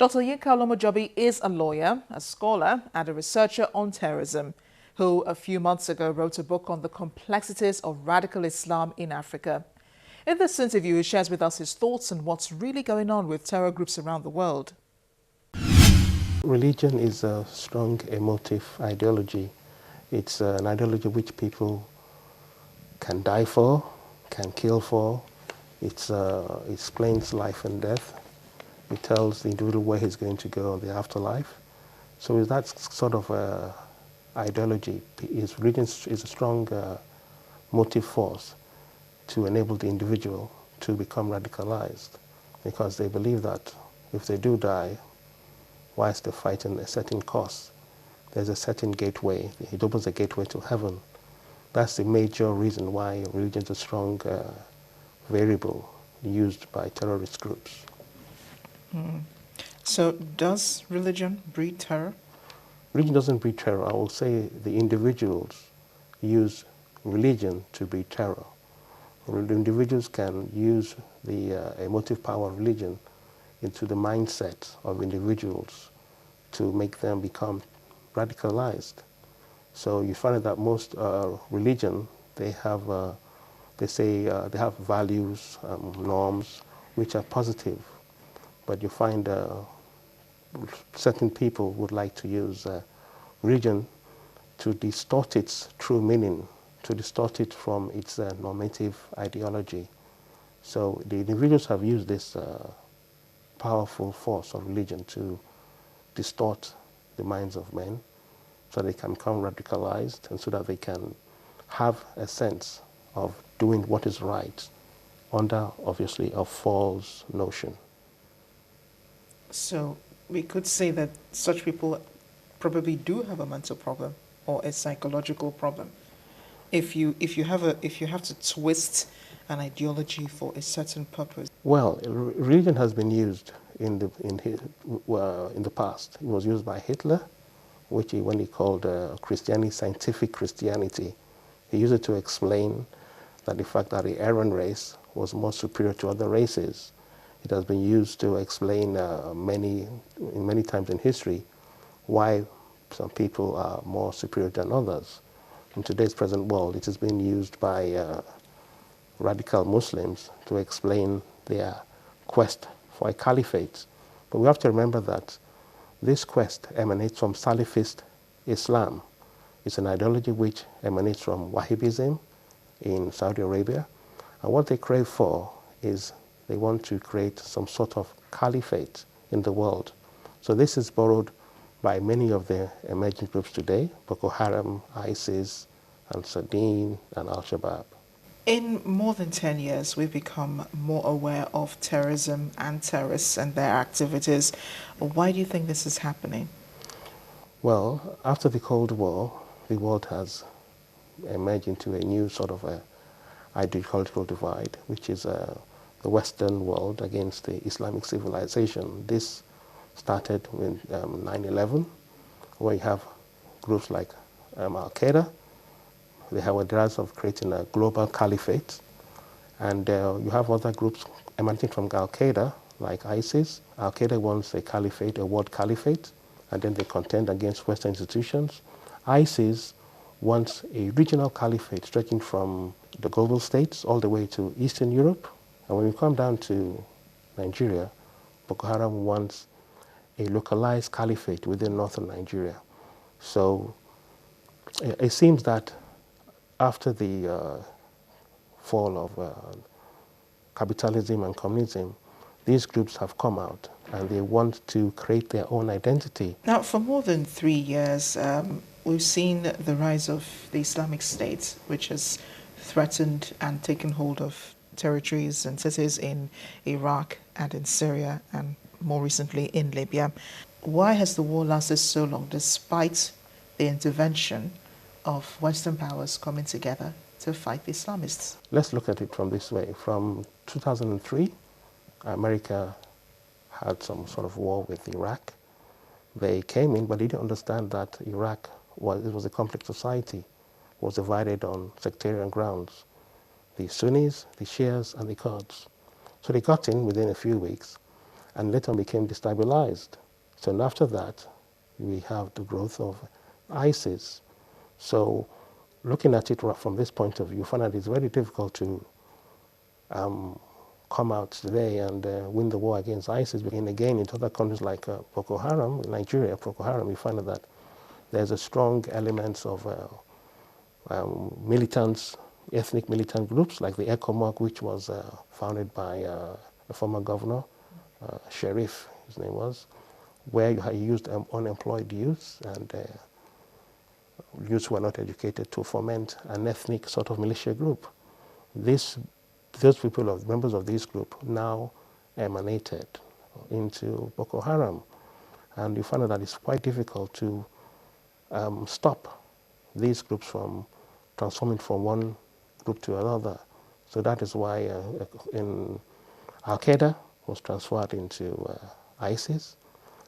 Dr. Yinka Olomojobi is a lawyer, a scholar, and a researcher on terrorism, who a few months ago wrote a book on the complexities of radical Islam in Africa. In this interview, he shares with us his thoughts on what's really going on with terror groups around the world. Religion is a strong emotive ideology. It's an ideology which people can die for, can kill for. It explains life and death. It tells the individual where he's going to go in the afterlife. So with that sort of ideology, religion is a strong motive force to enable the individual to become radicalized, because they believe that if they do die, whilst they're fighting a certain cause, there's a certain gateway. It opens a gateway to heaven. That's the major reason why religion is a strong variable used by terrorist groups. So does religion breed terror? Religion doesn't breed terror. I will say the individuals use religion to breed terror. The individuals can use the emotive power of religion into the mindset of individuals to make them become radicalized. So you find that most religion, they have, they have values, norms, which are positive. But you find certain people would like to use religion to distort its true meaning, to distort it from its normative ideology. So the individuals have used this powerful force of religion to distort the minds of men so they can become radicalized and so that they can have a sense of doing what is right under, obviously, a false notion. So we could say that such people probably do have a mental problem or a psychological problem. If you have to twist an ideology for a certain purpose. Well, religion has been used in the past. It was used by Hitler, when he called Christianity scientific Christianity. He used it to explain that the fact that the Aryan race was more superior to other races. It has been used to explain many times in history why some people are more superior than others. In today's present world, it has been used by radical Muslims to explain their quest for a caliphate. But we have to remember that this quest emanates from Salafist Islam. It's an ideology which emanates from Wahhabism in Saudi Arabia. And what they crave for is they want to create some sort of caliphate in the world. So this is borrowed by many of the emerging groups today, Boko Haram, ISIS, Al-Sadin, and Al-Shabaab. In more than 10 years, we've become more aware of terrorism and terrorists and their activities. Why do you think this is happening? Well, after the Cold War, the world has emerged into a new sort of ideological divide, which is the Western world against the Islamic civilization. This started with 9/11, where you have groups like Al-Qaeda. They have a desire of creating a global caliphate. And you have other groups emanating from Al-Qaeda, like ISIS. Al-Qaeda wants a caliphate, a world caliphate, and then they contend against Western institutions. ISIS wants a regional caliphate stretching from the global states all the way to Eastern Europe. And when we come down to Nigeria, Boko Haram wants a localized caliphate within northern Nigeria. So it seems that after the fall of capitalism and communism, these groups have come out and they want to create their own identity. Now, for more than 3 years, we've seen the rise of the Islamic State, which has threatened and taken hold of territories and cities in Iraq and in Syria and more recently in Libya. Why has the war lasted so long despite the intervention of Western powers coming together to fight the Islamists? Let's look at it from this way. From 2003, America had some sort of war with Iraq. They came in, but they didn't understand that Iraq was a complex society, was divided on sectarian grounds. The Sunnis, the Shias, and the Kurds. So they got in within a few weeks, and later became destabilized. So after that, we have the growth of ISIS. So looking at it from this point of view, you find that it's very difficult to come out today and win the war against ISIS. And again, in other countries like Boko Haram, in Nigeria, Boko Haram, you find that there's a strong elements of militants, ethnic militant groups like the ECOMOG, which was founded by a former governor, Sheriff, his name was, where you used unemployed youths and youths who are not educated to foment an ethnic sort of militia group. Those people, members of this group, now emanated into Boko Haram. And you find that it's quite difficult to stop these groups from transforming from one group to another. So that is why Al-Qaeda was transferred into ISIS.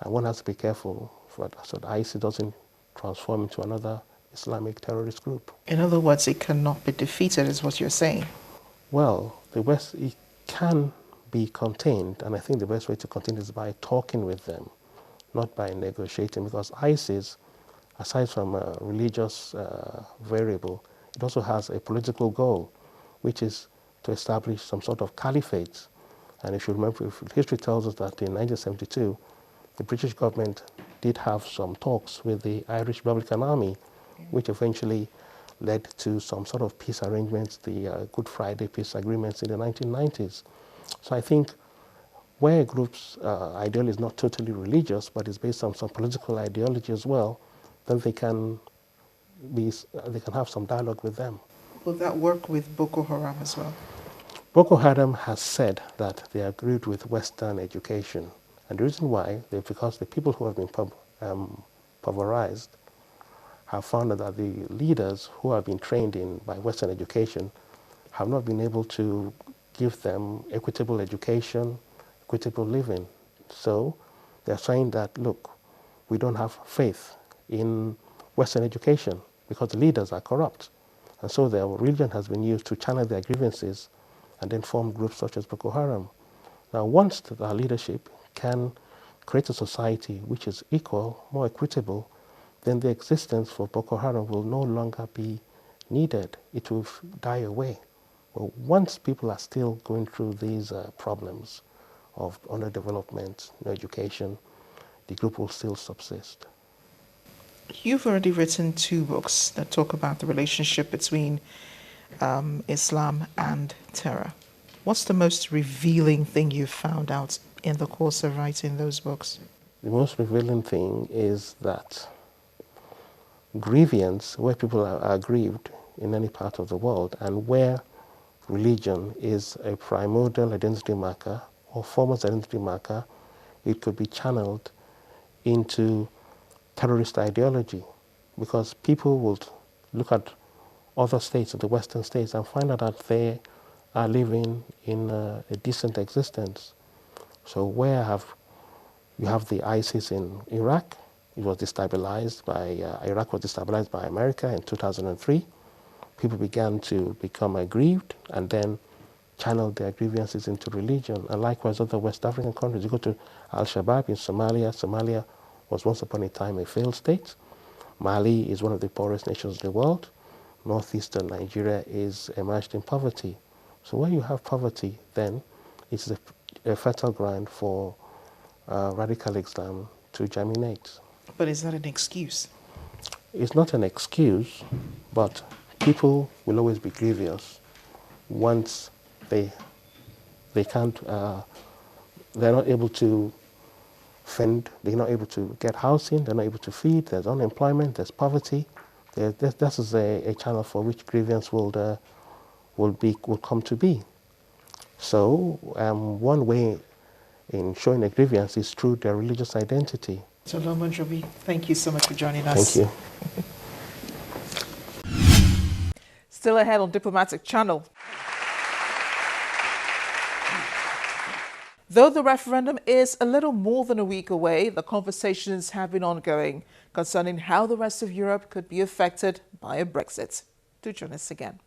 And one has to be careful so that ISIS doesn't transform into another Islamic terrorist group. In other words, it cannot be defeated, is what you're saying. Well, the West, it can be contained, and I think the best way to contain it is by talking with them, not by negotiating, because ISIS, aside from a religious variable, it also has a political goal, which is to establish some sort of caliphate. And if you remember, history tells us that in 1972, the British government did have some talks with the Irish Republican Army, which eventually led to some sort of peace arrangements, the Good Friday peace agreements in the 1990s. So I think where a group's ideology is not totally religious, but is based on some political ideology as well, then they can have some dialogue with them. Will that work with Boko Haram as well? Boko Haram has said that they agreed with Western education. And the reason why is because the people who have been pulverized have found that the leaders who have been trained by Western education have not been able to give them equitable education, equitable living. So they're saying that, look, we don't have faith in Western education because the leaders are corrupt. And so their religion has been used to channel their grievances and then form groups such as Boko Haram. Now, once our leadership can create a society which is equal, more equitable, then the existence for Boko Haram will no longer be needed. It will die away. But once people are still going through these problems of underdevelopment, no education, the group will still subsist. You've already written 2 books that talk about the relationship between Islam and terror. What's the most revealing thing you've found out in the course of writing those books? The most revealing thing is that grievance, where people are grieved in any part of the world, and where religion is a primordial identity marker or foremost identity marker, it could be channeled into terrorist ideology, because people will look at other states, the Western states, and find out that they are living in a decent existence. So where you have the ISIS in Iraq, it was destabilized by, Iraq was destabilized by America in 2003. People began to become aggrieved and then channeled their grievances into religion. And likewise, other West African countries. You go to Al-Shabaab in Somalia. Somalia was once upon a time a failed state. Mali is one of the poorest nations in the world. Northeastern Nigeria is immersed in poverty. So when you have poverty, then it's a fertile ground for radical Islam to germinate. But is that an excuse? It's not an excuse, but people will always be grievous once they can't, they're not able to fend, they're not able to get housing, they're not able to feed, there's unemployment, there's poverty. This is a channel for which grievance will come to be. So one way in showing a grievance is through their religious identity. So Lomon Jobi, thank you so much for joining us. Thank you. Still ahead on Diplomatic Channel. Though the referendum is a little more than a week away, the conversations have been ongoing concerning how the rest of Europe could be affected by a Brexit. Do join us again.